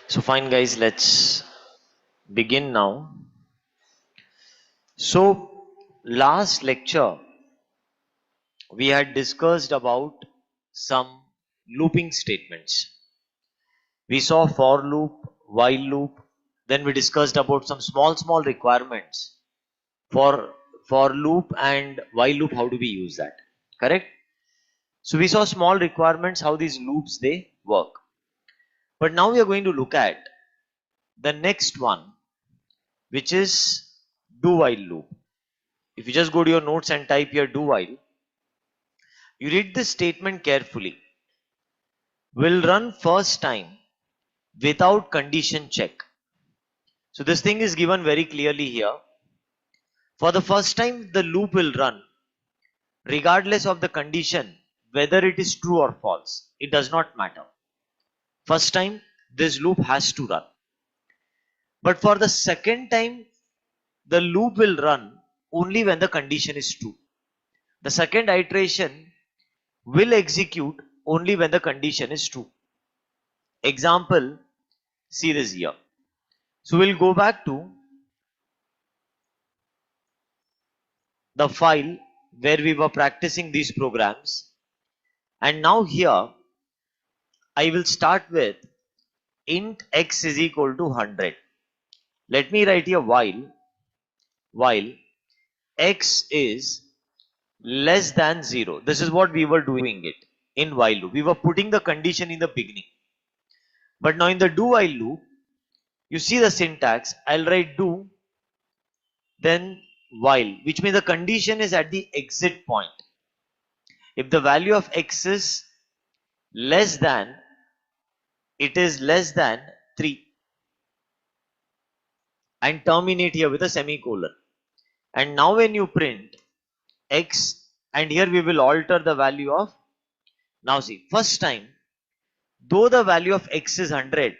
So fine guys, let's begin now. So last lecture we had discussed about some looping statements. We saw for loop, while loop, then we discussed about some small requirements for loop and while loop, how do we use that, correct? So we saw small requirements, how these loops they work. But now we are going to look at the next one, which is do while loop. If you just go to your notes and type here do while, you read this statement carefully. Will run first time without condition check. So this thing is given very clearly here. For the first time, the loop will run regardless of the condition, whether it is true or false. It does not matter. First time, this loop has to run. But for the second time, the loop will run only when the condition is true. The second iteration will execute only when the condition is true. Example, see this here. So we'll go back to the file where we were practicing these programs, and now here I will start with int x is equal to 100. Let me write here while x is less than 0. This is what we were doing it in while loop. We were putting the condition in the beginning. But now in the do while loop, you see the syntax. I'll write do, then while, which means the condition is at the exit point. If the value of x is less than, it is less than 3, and terminate here with a semicolon. And now when you print x, and here we will alter the value of, now see, first time, though the value of x is 100,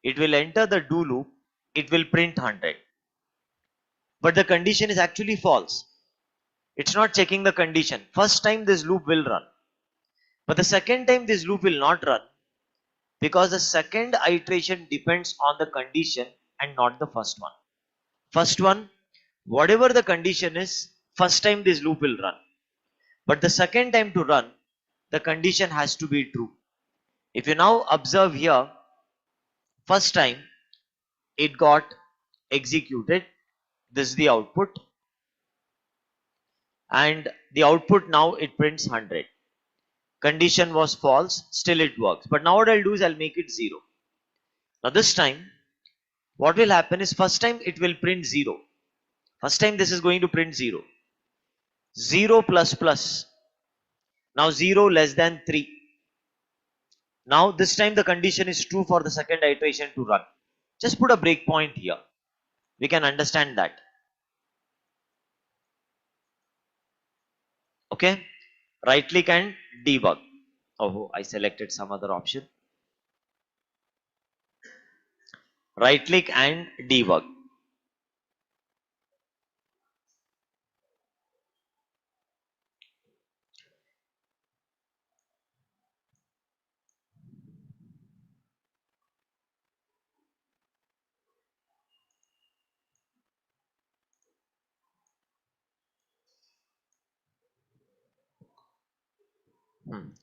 it will enter the do loop, it will print 100. But the condition is actually false. It's not checking the condition. First time this loop will run. But the second time this loop will not run, because the second iteration depends on the condition and not the first one. First one, whatever the condition is, first time this loop will run. But the second time to run, the condition has to be true. If you now observe here, first time it got executed, this is the output, and the output now it prints 100. Condition was false, still it works. But now what I'll do is I'll make it 0. Now this time, what will happen is first time it will print 0. First time this is going to print 0. 0 plus plus. Now 0 less than 3. Now this time the condition is true for the second iteration to run. Just put a breakpoint here. We can understand that. Okay. Right click and debug. Oh, I selected some other option. Right click and debug.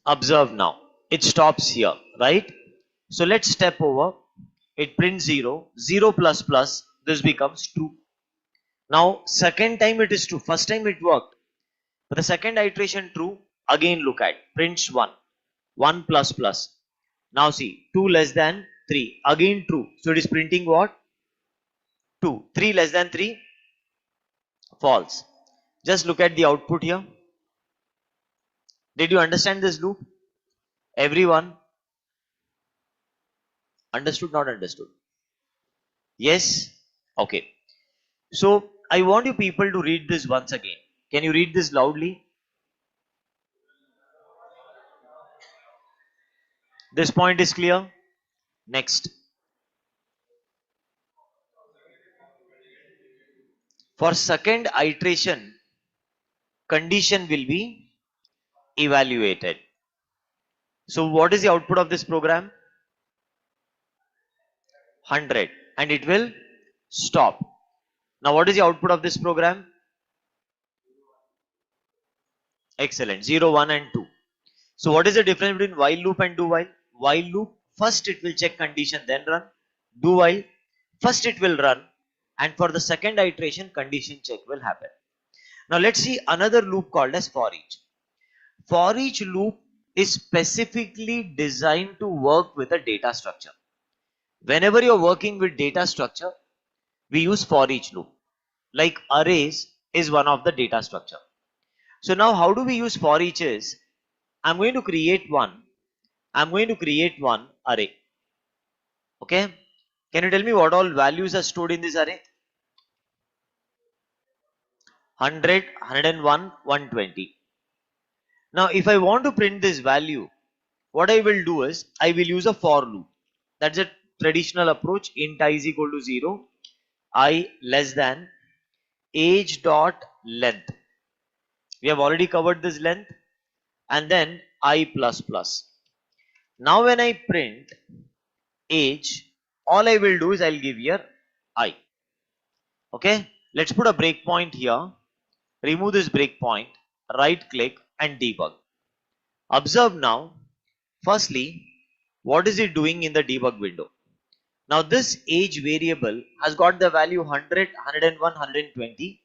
Observe now. It stops here, right? So let's step over. It prints 0. 0 plus plus. This becomes 2. Now second time it is true. First time it worked. But the second iteration true. Again look at. Prints 1. 1 plus plus. Now see. 2 less than 3. Again true. So it is printing what? 2. 3 less than 3. False. Just look at the output here. Did you understand this loop? Everyone? Understood, not understood? Yes? Okay. So I want you people to read this once again. Can you read this loudly? This point is clear? Next. For second iteration, condition will be evaluated. So what is the output of this program? 100 and it will stop. Now what is the output of this program? Excellent. 0, 1 and 2. So what is the difference between while loop and do while? While loop, first it will check condition then run. Do while, first it will run and for the second iteration condition check will happen. Now let's see another loop called as for each. For each loop is specifically designed to work with a data structure. Whenever you're working with data structure, we use for each loop. Like arrays is one of the data structure. So now how do we use for each is, I'm going to create one array. Okay. Can you tell me what all values are stored in this array? 100, 101, 120. Now if I want to print this value, what I will do is I will use a for loop. That's a traditional approach. Int I is equal to 0, I less than age dot length. We have already covered this length, and then I plus plus. Now when I print age, all I will do is I'll give here I. Okay, let's put a breakpoint here. Remove this breakpoint, right click and debug. Observe now, firstly, what is it doing in the debug window? Now this age variable has got the value 100, 101, 120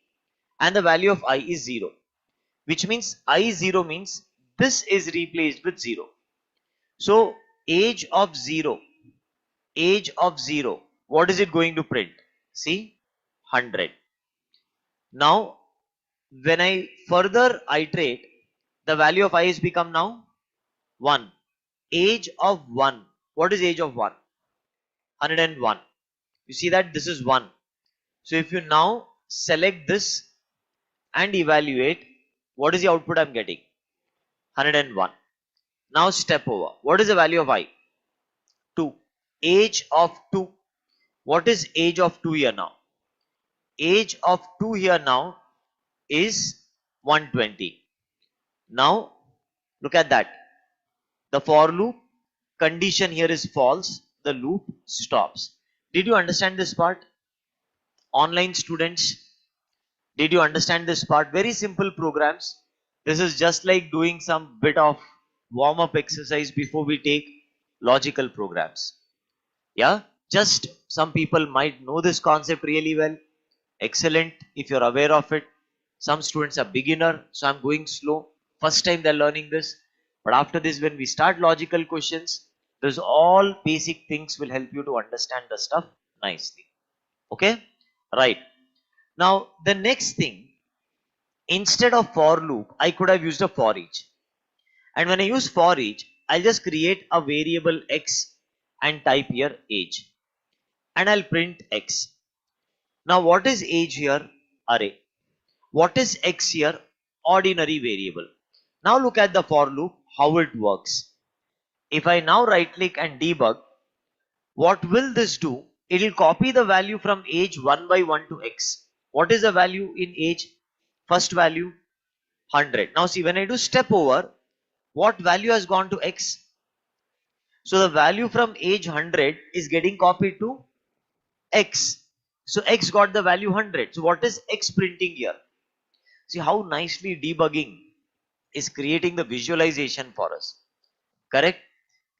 and the value of I is 0, which means I is 0 means this is replaced with 0. So age of 0, what is it going to print? See, 100. Now when I further iterate, the value of I is become now 1. Age of 1, what is age of 1? 101. You see that this is 1. So if you now select this and evaluate, what is the output I'm getting? 101. Now step over. What is the value of I? 2. Age of 2. What is age of 2 here now? Age of 2 here now is 120. Now look at that. The for loop condition here is false. The loop stops. Did you understand this part? Online students, did you understand this part? Very simple programs. This is just like doing some bit of warm up exercise before we take logical programs. Yeah, just some people might know this concept really well. Excellent if you're aware of it. Some students are beginner, so I'm going slow. First time they're learning this. But after this, when we start logical questions, there's all basic things will help you to understand the stuff nicely. Okay, right. Now the next thing, instead of for loop, I could have used a for each. And when I use for each, I'll just create a variable x and type here age. And I'll print x. Now what is age here? Array. What is x here? Ordinary variable. Now look at the for loop, how it works. If I now right click and debug, what will this do? It will copy the value from age 1 by 1 to x. What is the value in age? First value 100. Now see, when I do step over, what value has gone to x? So the value from age 100 is getting copied to x. So x got the value 100. So what is x printing here? See how nicely debugging is creating the visualization for us. Correct?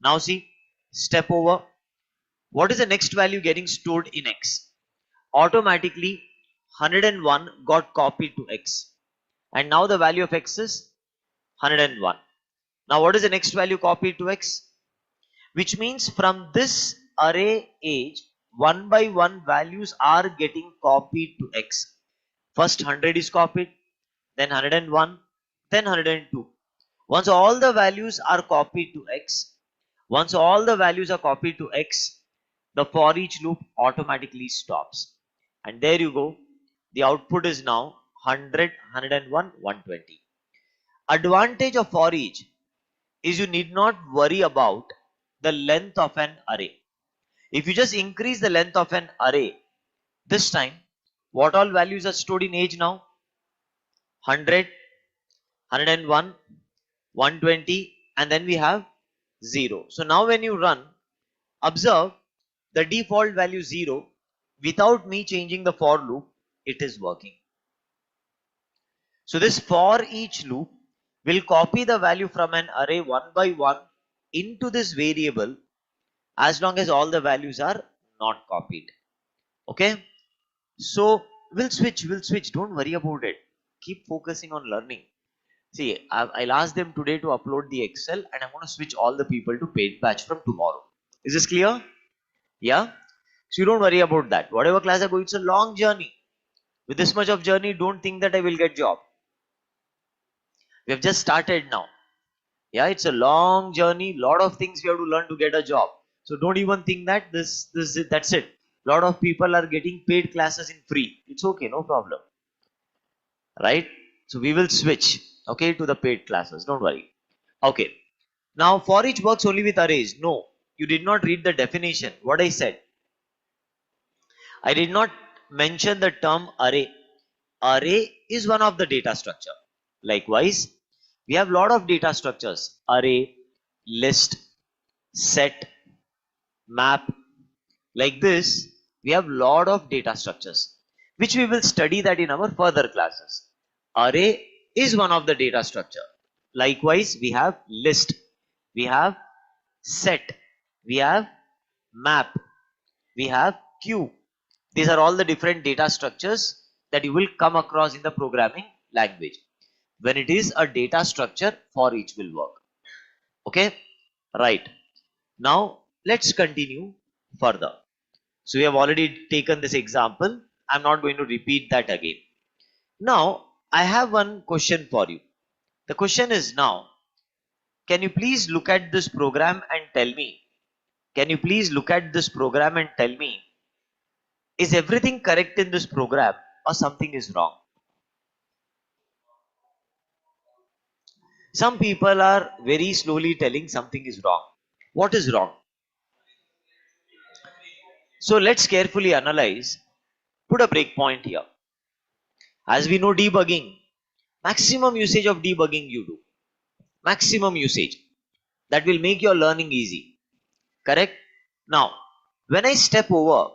Now see, step over. What is the next value getting stored in x? Automatically 101 got copied to x. And now the value of x is 101. Now what is the next value copied to x? Which means from this array age, one by one values are getting copied to x. First 100 is copied, then 101, then 102. Once all the values are copied to x, the for each loop automatically stops. And there you go. The output is now 100, 101, 120. Advantage of for each is you need not worry about the length of an array. If you just increase the length of an array, this time what all values are stored in age now? 100, 101, 120, and then we have 0. So now when you run, observe the default value 0, without me changing the for loop, it is working. So this for each loop will copy the value from an array one by one into this variable as long as all the values are not copied. Okay. So we'll switch. Don't worry about it. Keep focusing on learning. See, I'll ask them today to upload the Excel and I'm going to switch all the people to paid batch from tomorrow. Is this clear? Yeah. So you don't worry about that. Whatever class I go, it's a long journey. With this much of journey, don't think that I will get job. We have just started now. Yeah, it's a long journey. Lot of things we have to learn to get a job. So don't even think that that's it. Lot of people are getting paid classes in free. It's okay, no problem. Right? So we will switch, okay, to the paid classes. Don't worry. Okay. Now for each works only with arrays. No, you did not read the definition. What I said. I did not mention the term array. Array is one of the data structure. Likewise, we have lot of data structures. Array, list, set, map. Like this, we have lot of data structures, which we will study that in our further classes. Array is one of the data structure. Likewise, we have list, we have set, we have map, we have queue. These are all the different data structures that you will come across in the programming language. When it is a data structure, for each will work. Okay, right. Now let's continue further. So we have already taken this example. I'm not going to repeat that again. Now I have one question for you. The question is now, can you please look at this program and tell me, is everything correct in this program or something is wrong? Some people are very slowly telling something is wrong. What is wrong? So let's carefully analyze, put a breakpoint here. As we know, debugging, maximum usage of debugging you do. Maximum usage. That will make your learning easy. Correct? Now, when I step over,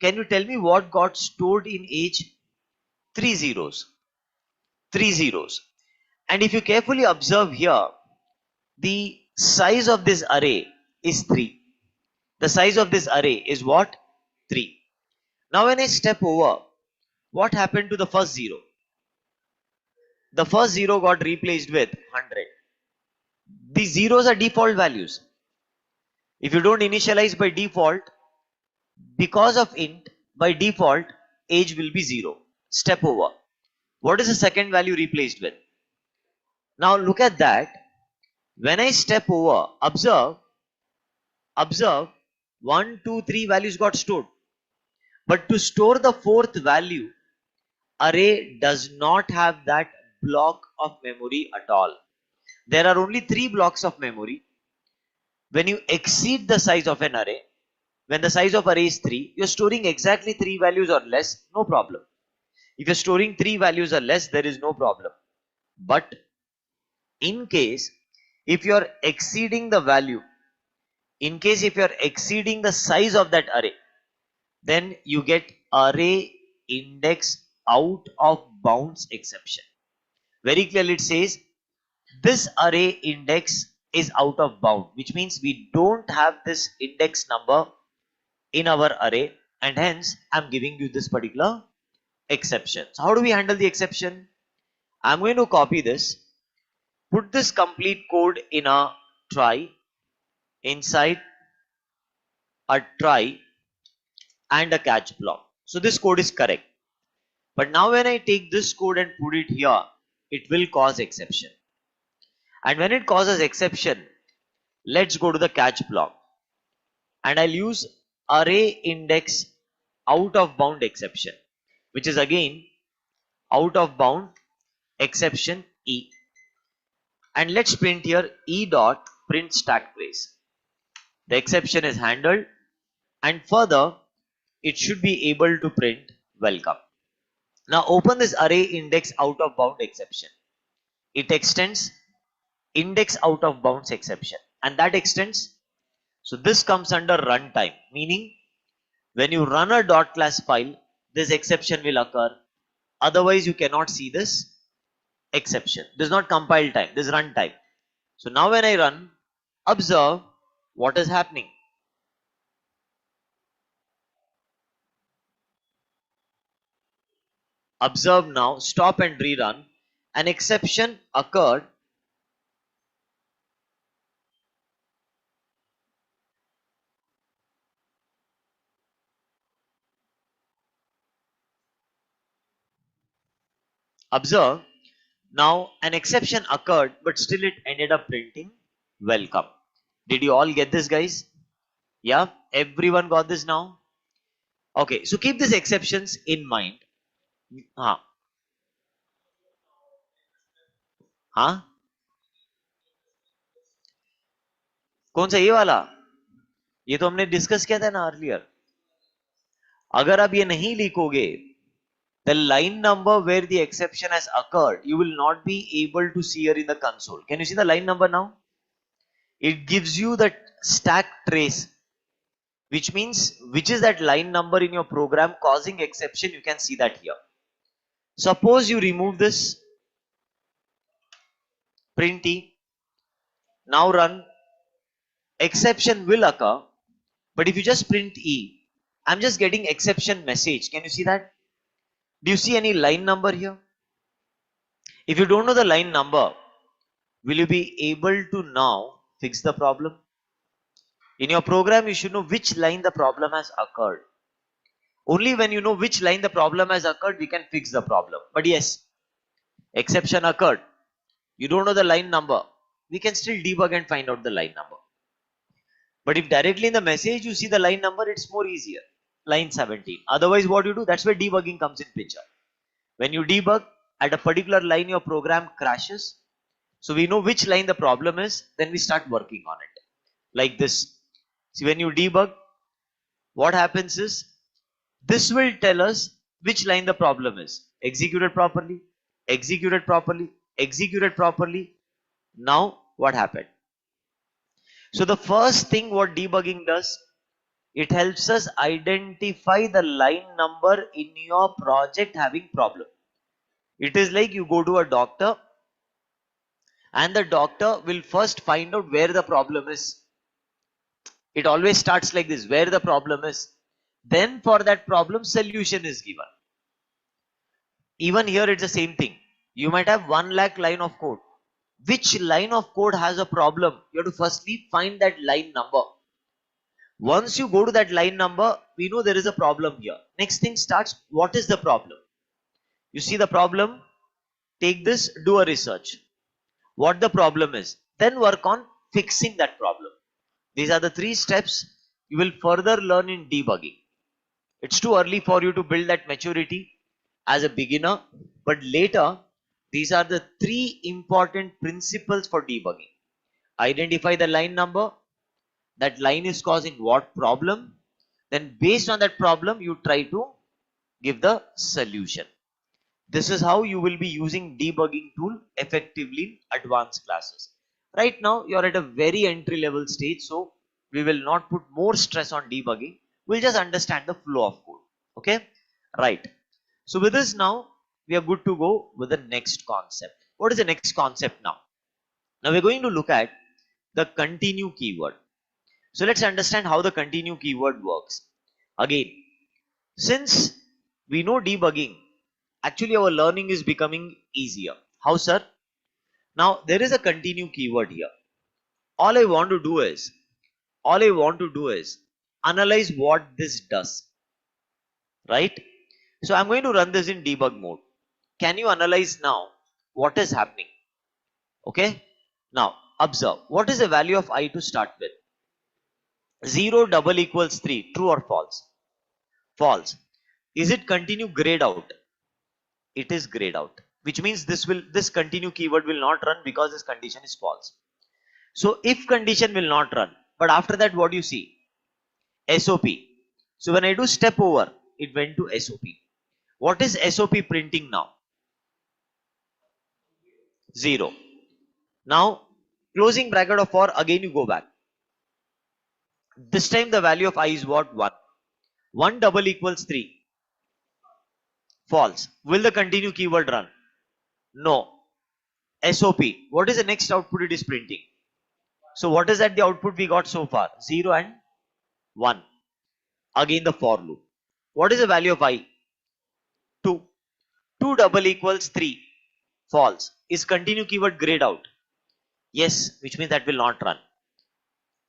can you tell me what got stored in age? 3 zeros. 3 zeros. And if you carefully observe here, the size of this array is 3. The size of this array is what? 3. Now when I step over, what happened to the first 0? The first 0 got replaced with 100. These zeros are default values. If you don't initialize by default, because of int, by default, age will be 0. Step over. What is the second value replaced with? Now look at that. When I step over, observe 1, 2, 3 values got stored. But to store the fourth value, array does not have that block of memory at all. There are only 3 blocks of memory. When you exceed the size of an array, when the size of array is 3, you're storing exactly 3 values or less, no problem. If you're storing 3 values or less, there is no problem. But in case if you're exceeding the value, if you're exceeding the size of that array, then you get array index out of bounds exception. Very clearly it says this array index is out of bound, which means we don't have this index number in our array, and hence I'm giving you this particular exception. So how do we handle the exception? I'm going to copy this, put this complete code in a try, inside a try and a catch block. So this code is correct. But now when I take this code and put it here, it will cause exception. And when it causes exception, let's go to the catch block. And I'll use array index out of bound exception, which is again out of bound exception E. And let's print here E dot print stack trace. The exception is handled, and further it should be able to print welcome. Now open this array index out of bound exception. It extends index out of bounds exception, and that extends. So this comes under runtime, meaning when you run a dot class file, this exception will occur. Otherwise, you cannot see this exception. This is not compile time, this is runtime. So now when I run, observe what is happening. Observe now, stop and rerun. An exception occurred. Observe now an exception occurred, but still it ended up printing welcome. Did you all get this, guys? Yeah, everyone got this now? Okay, so keep these exceptions in mind. हाँ हाँ कौन सा ये वाला? ये तो हमने discuss किया था ना अर्लियर. अगर आप ये नहीं लिखोगे, the line number where the exception has occurred, you will not be able to see here in the console. Can you see the line number now? It gives you the stack trace, which means which is that line number in your program causing exception. You can see that here. Suppose you remove this, print e, now run, exception will occur, but if you just print e, I'm just getting exception message. Can you see that? Do you see any line number here? If you don't know the line number, will you be able to now fix the problem? In your program, you should know which line the problem has occurred. Only when you know which line the problem has occurred, we can fix the problem. But yes, exception occurred. You don't know the line number. We can still debug and find out the line number. But if directly in the message you see the line number, it's more easier. Line 17. Otherwise, what you do, that's where debugging comes in picture. When you debug, at a particular line your program crashes. So we know which line the problem is, then we start working on it. Like this. See, when you debug, what happens is, this will tell us which line the problem is. Executed properly, executed properly, executed properly. Now, what happened? So the first thing what debugging does, it helps us identify the line number in your project having problem. It is like you go to a doctor and the doctor will first find out where the problem is. It always starts like this, where the problem is. Then for that problem, solution is given. Even here it's the same thing. You might have 1 lakh line of code. Which line of code has a problem? You have to firstly find that line number. Once you go to that line number, we know there is a problem here. Next thing starts, what is the problem? You see the problem, take this, do a research. What the problem is. Then work on fixing that problem. These are the 3 steps you will further learn in debugging. It's too early for you to build that maturity as a beginner, but later, these are the 3 important principles for debugging. Identify the line number, that line is causing what problem, then based on that problem, you try to give the solution. This is how you will be using debugging tool effectively in advanced classes. Right now, you're at a very entry level stage, so we will not put more stress on debugging. We'll just understand the flow of code. Okay, right. So with this now, we are good to go with the next concept. What is the next concept now? Now we're going to look at the continue keyword. So let's understand how the continue keyword works. Again, since we know debugging, actually our learning is becoming easier. How, sir? Now there is a continue keyword here. All I want to do is analyze what this does. Right? So I'm going to run this in debug mode. Can you analyze now what is happening? Okay. Now observe, what is the value of I to start with? 0 double equals 3. True or false? False. Is it continue grayed out? It is grayed out, which means this continue keyword will not run because this condition is false. So if condition will not run, but after that what do you see? SOP. So when I do step over, it went to SOP. What is SOP printing now? 0. Now closing bracket of for, again you go back. This time the value of I is what? 1. 1 double equals 3. False. Will the continue keyword run? No. SOP. What is the next output it is printing? So what is that the output we got so far? 0 and 1. Again the for loop. What is the value of I? 2. 2 double equals 3. False. Is continue keyword grayed out? Yes, which means that will not run.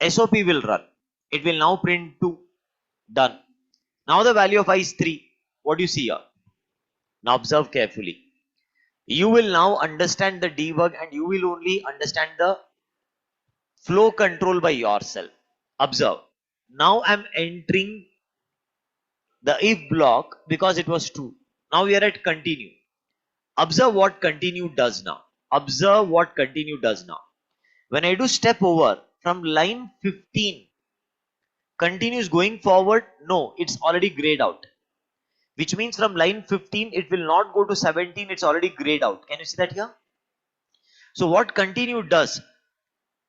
SOP will run. It will now print 2. Done. Now the value of I is 3. What do you see here? Now observe carefully. You will now understand the debug and you will only understand the flow control by yourself. Observe. Now I'm entering the if block because it was true. Now we are at continue. Observe what continue does now. Observe what continue does now. When I do step over from line 15, continues going forward. No, it's already grayed out. Which means from line 15, it will not go to 17. It's already grayed out. Can you see that here? So what continue does?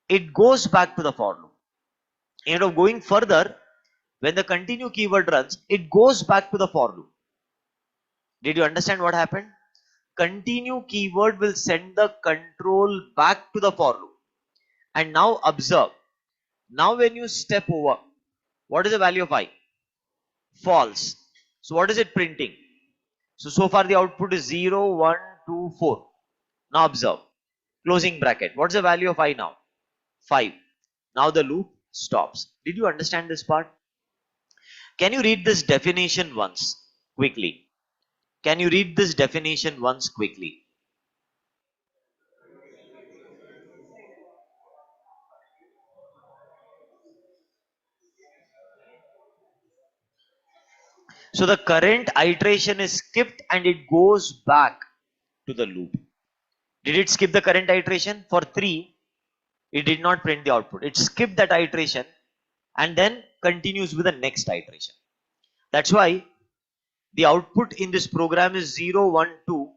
It goes back to the for loop. Instead of going further, when the continue keyword runs, it goes back to the for loop. Did you understand what happened? Continue keyword will send the control back to the for loop. And now observe. Now when you step over, what is the value of I? False. So what is it printing? So far the output is 0, 1, 2, 4. Now observe. Closing bracket. What's the value of I now? 5. Now the loop stops. Did you understand this part? Can you read this definition once quickly? Can you read this definition once quickly? So the current iteration is skipped and it goes back to the loop. Did it skip the current iteration? For 3, it did not print the output. It skipped that iteration and then continues with the next iteration. That's why the output in this program is 0, 1, 2.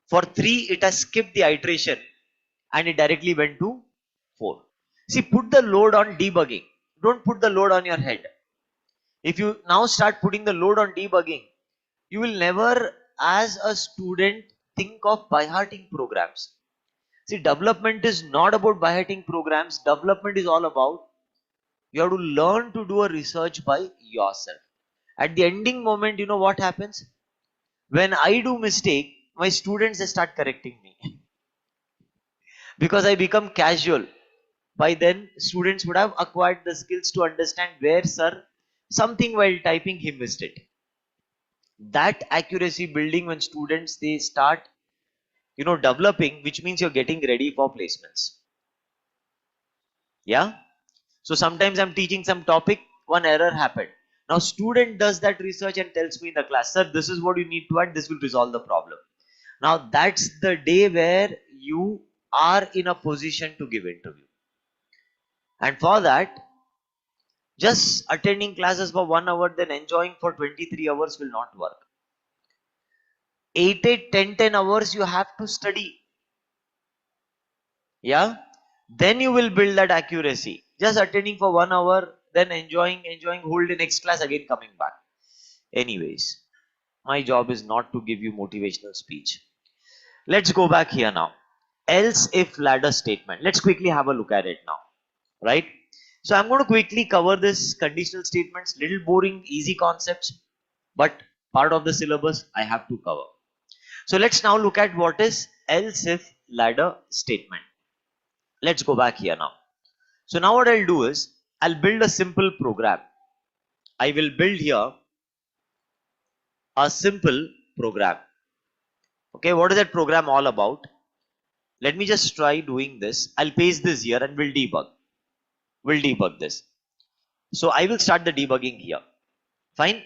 For 3, it has skipped the iteration and it directly went to 4. See, put the load on debugging. Don't put the load on your head. If you now start putting the load on debugging, you will never, as a student, think of by-hearting programs. See, development is not about by-hearting programs. Development is all about you have to learn to do a research by yourself. At the ending moment, you know what happens? When I do mistake, my students they start correcting me because I become casual. By then, students would have acquired the skills to understand where, sir, something while typing he missed it. That accuracy building when students they start, developing, which means you're getting ready for placements. Yeah. So sometimes I'm teaching some topic, one error happened. Now student does that research and tells me in the class, sir, this is what you need to add. This will resolve the problem. Now that's the day where you are in a position to give interview. And for that, just attending classes for 1 hour, then enjoying for 23 hours will not work. 8, 8, 10, 10 hours you have to study. Yeah. Then you will build that accuracy. Just attending for 1 hour, then enjoying, whole day next class again coming back. Anyways, my job is not to give you motivational speech. Let's go back here now. Else if ladder statement. Let's quickly have a look at it now. Right? So I'm going to quickly cover this conditional statements. Little boring, easy concepts, but part of the syllabus I have to cover. So let's now look at what is else if ladder statement. Let's go back here now. So now what I'll do is I'll build a simple program. I will build here a simple program. Okay, what is that program all about? Let me just try doing this. I'll paste this here and we'll debug. We'll debug this. So I will start the debugging here. Fine.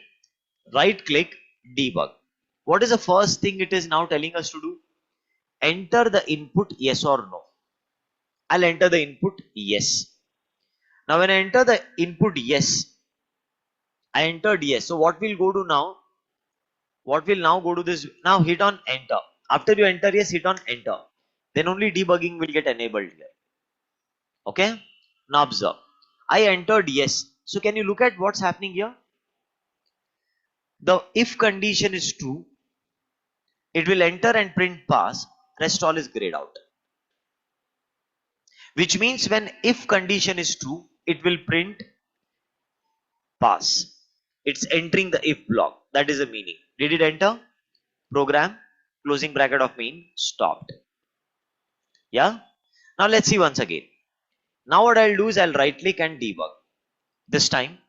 Right click, debug. What is the first thing it is now telling us to do? Enter the input yes or no. I'll enter the input yes. Now when I enter the input yes, I entered yes. So what we'll go to now? What will now go to this? Now hit on enter. After you enter yes, hit on enter. Then only debugging will get enabled here. Okay. Now observe. I entered yes. So can you look at what's happening here? The if condition is true, it will enter and print pass, rest all is grayed out. Which means when if condition is true, it will print pass. It's entering the if block. That is the meaning. Did it enter? Program, closing bracket of main, stopped. Yeah? Now let's see once again. Now what I'll do is I'll right click and debug. This time,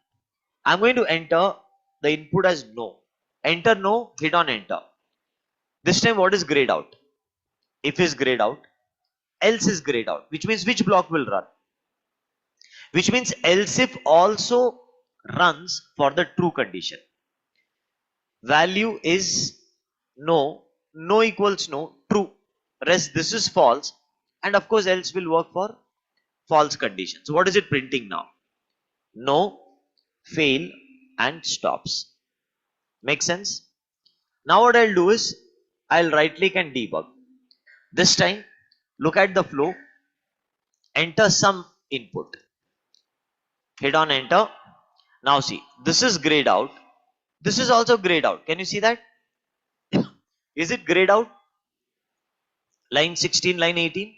I'm going to enter the input as no. Enter no, hit on enter. This time what is grayed out? If is grayed out, else is grayed out. Which means which block will run? Which means else if also runs for the true condition. Value is no, no equals no, true. Rest this is false, and of course else will work for false condition. So what is it printing now? No, fail, and stops. Make sense? Now what I'll do is I'll right click and debug. This time look at the flow, enter some input, hit on enter. Now see, this is grayed out, this is also grayed out. Can you see that? Is it grayed out? Line 16, line 18.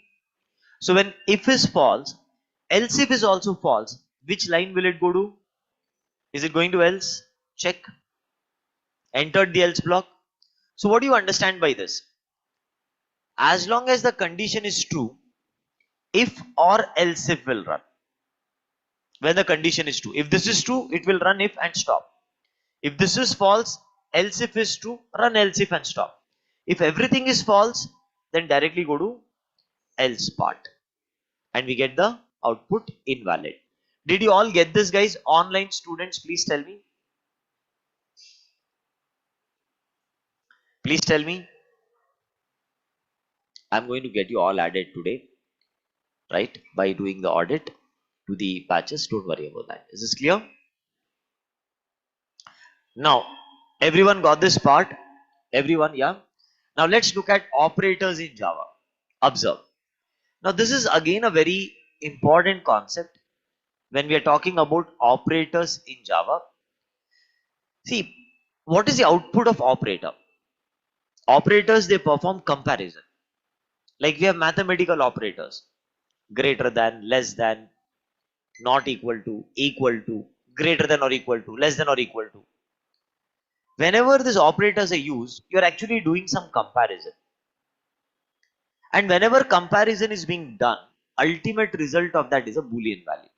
So when if is false, else if is also false, which line will it go to? Is it going to else? Check. Entered the else block. So what do you understand by this? As long as the condition is true, if or else if will run. When the condition is true. If this is true, it will run if and stop. If this is false, else if is true, run else if and stop. If everything is false, then directly go to else part. And we get the output invalid. Did you all get this, guys? Online students, please tell me. Please tell me. I'm going to get you all added today, right? By doing the audit to the patches. Don't worry about that. Is this clear? Now, everyone got this part? Everyone, yeah? Now let's look at operators in Java. Observe. Now this is again a very important concept when we are talking about operators in Java. See, what is the output of operator? Operators, they perform comparison. Like we have mathematical operators. Greater than, less than, not equal to, greater than or equal to, less than or equal to. Whenever these operators are used, you are actually doing some comparison. And whenever comparison is being done, ultimate result of that is a Boolean value.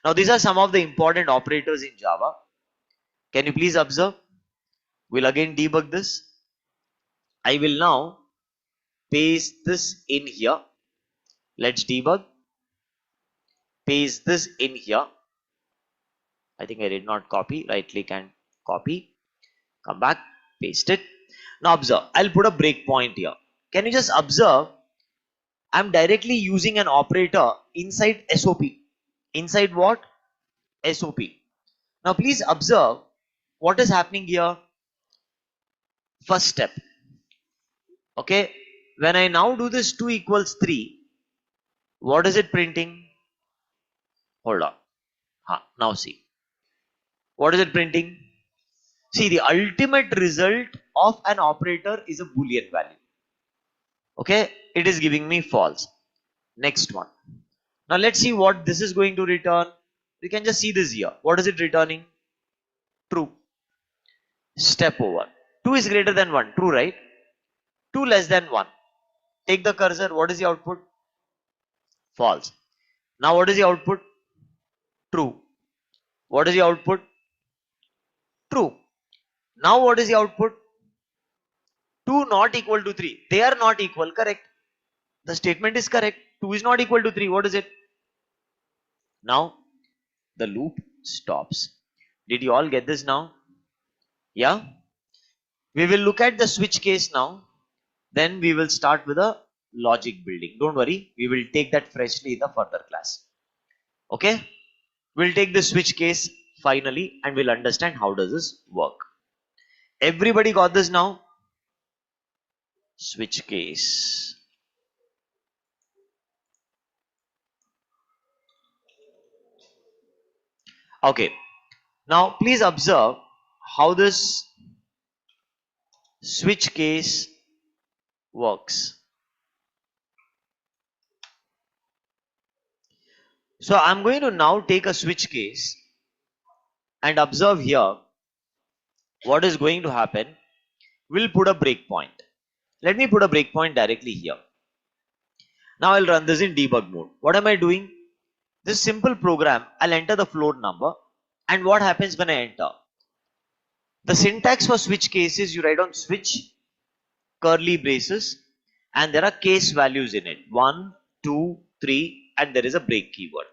Now these are some of the important operators in Java. Can you please observe? We'll again debug this. I will now paste this in here. Let's debug. Paste this in here. I think I did not copy. Right click and copy. Come back. Paste it. Now observe. I'll put a breakpoint here. Can you just observe? I'm directly using an operator inside SOP. Inside what? SOP. Now please observe what is happening here. First step. Okay. When I now do this 2 equals 3, what is it printing? Hold on. Now see. What is it printing? See, the ultimate result of an operator is a Boolean value. Okay. It is giving me false. Next one. Now let's see what this is going to return. We can just see this here. What is it returning? True. Step over. 2 is greater than 1. True, right? 2 less than 1. Take the cursor. What is the output? False. Now what is the output? True. What is the output? True. Now what is the output? 2 not equal to 3. They are not equal. Correct. The statement is correct. 2 is not equal to 3. What is it? Now the loop stops. Did you all get this now? Yeah. We will look at the switch case now. Then we will start with a logic building. Don't worry. We will take that freshly in the further class. Okay. We'll take the switch case finally and we'll understand how does this work. Everybody got this now? Switch case. Okay, now please observe how this switch case works. So I'm going to now take a switch case and observe here what is going to happen. We'll put a breakpoint. Let me put a breakpoint directly here. Now I'll run this in debug mode. What am I doing? This simple program, I'll enter the floor number, and what happens when I enter? The syntax for switch case is you write on switch curly braces and there are case values in it 1, 2, 3 and there is a break keyword.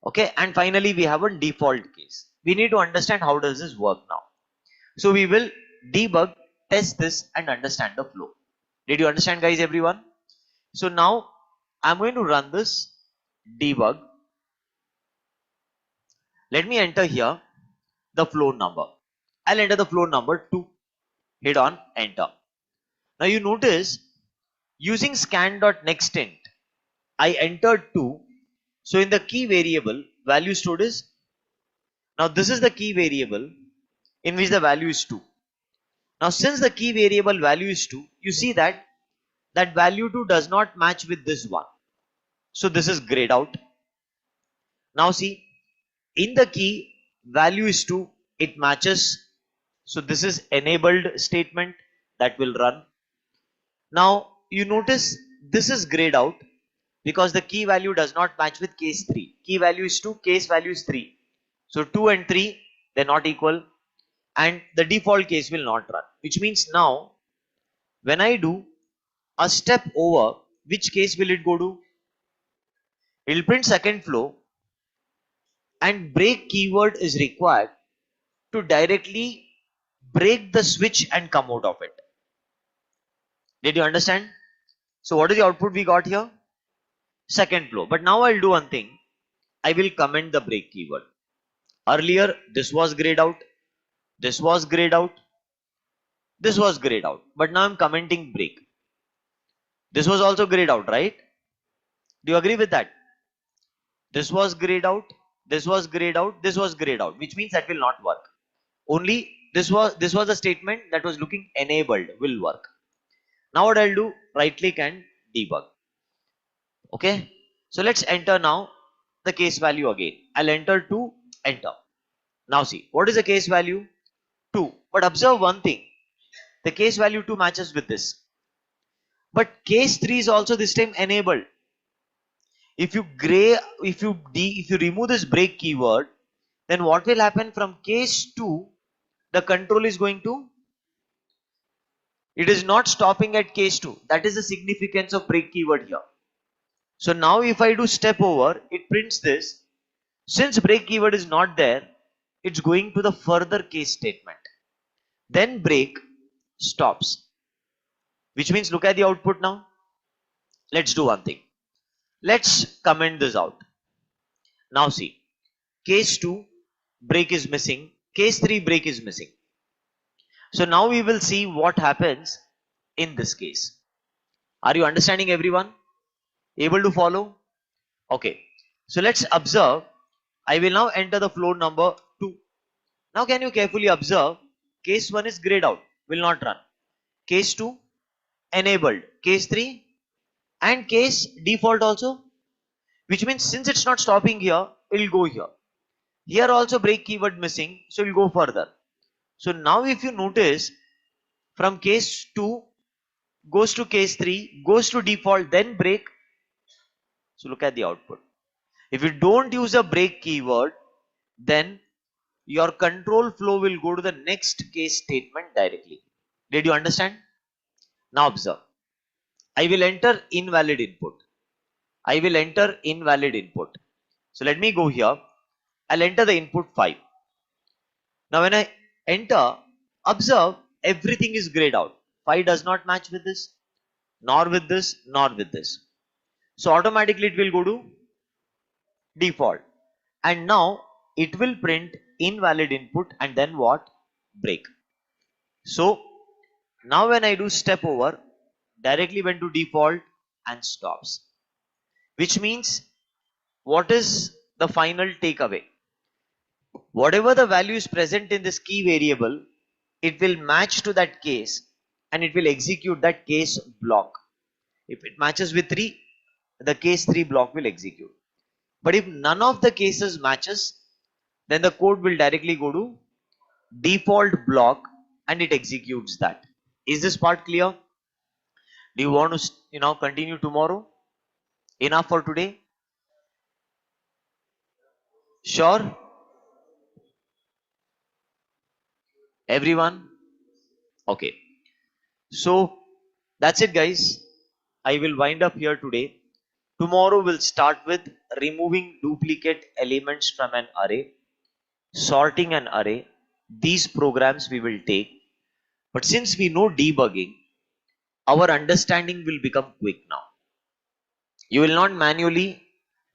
Okay, and finally we have a default case. We need to understand how does this work now. So we will debug, test this and understand the flow. Did you understand, guys, everyone? So now I'm going to run this debug. Let me enter here the floor number. I'll enter the floor number 2. Hit on enter. Now you notice using scan.nextInt, I entered 2. So in the key variable, value stored is, now this is the key variable in which the value is 2. Now since the key variable value is 2, you see that that value 2 does not match with this one. So this is grayed out. Now see, in the key value is 2, it matches. So this is enabled statement that will run. Now you notice this is grayed out because the key value does not match with case 3. Key value is 2, case value is 3. So 2 and 3, they're not equal and the default case will not run. Which means now when I do a step over, which case will it go to? It will print second flow and break keyword is required to directly break the switch and come out of it. Did you understand? So what is the output we got here? Second flow. But now I'll do one thing. I will comment the break keyword. Earlier this was grayed out, this was grayed out, this was grayed out. But now I'm commenting break. This was also grayed out, right? Do you agree with that? This was grayed out, this was grayed out, this was grayed out, which means that will not work. Only this was a statement that was looking enabled will work. Now what I'll do, right click and debug. Okay, so let's enter now the case value again. I'll enter 2, enter. Now see, what is the case value? 2. But observe one thing, the case value 2 matches with this. But case 3 is also this time enabled. If you remove this break keyword, then what will happen from case 2, the control is going to, it is not stopping at case 2. That is the significance of break keyword here. So now if I do step over, it prints this. Since break keyword is not there, it's going to the further case statement. Then break stops. Which means look at the output now. Let's do one thing. Let's comment this out. Now see, case 2 break is missing, case 3 break is missing. So now we will see what happens in this case. Are you understanding, everyone? Able to follow? Okay. So let's observe. I will now enter the floor number 2. Now can you carefully observe? Case 1 is grayed out, will not run. Case 2 enabled. Case 3 and case default also. Which means since it's not stopping here, it will go here. Here also break keyword missing, so it will go further. So now if you notice, from case 2 goes to case 3, goes to default, then break. So look at the output. If you don't use a break keyword, then your control flow will go to the next case statement directly. Did you understand? Now observe. I will enter invalid input. I will enter invalid input. So let me go here. I'll enter the input 5. Now when I enter, observe everything is grayed out. 5 does not match with this, nor with this, nor with this. So automatically it will go to default. And now it will print invalid input and then what? Break. So now when I do step over, directly went to default and stops. Which means what is the final takeaway? Whatever the value is present in this key variable, it will match to that case and it will execute that case block. If it matches with 3, the case 3 block will execute. But if none of the cases matches, then the code will directly go to default block and it executes that. Is this part clear? Do you want to continue tomorrow? Enough for today? Sure? Everyone? Okay. So that's it, guys. I will wind up here today. Tomorrow we'll start with removing duplicate elements from an array, sorting an array. These programs we will take. But since we know debugging, our understanding will become quick now. You will not manually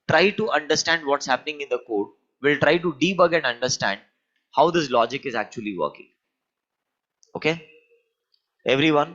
try to understand what's happening in the code. We'll try to debug and understand how this logic is actually working. Okay, everyone.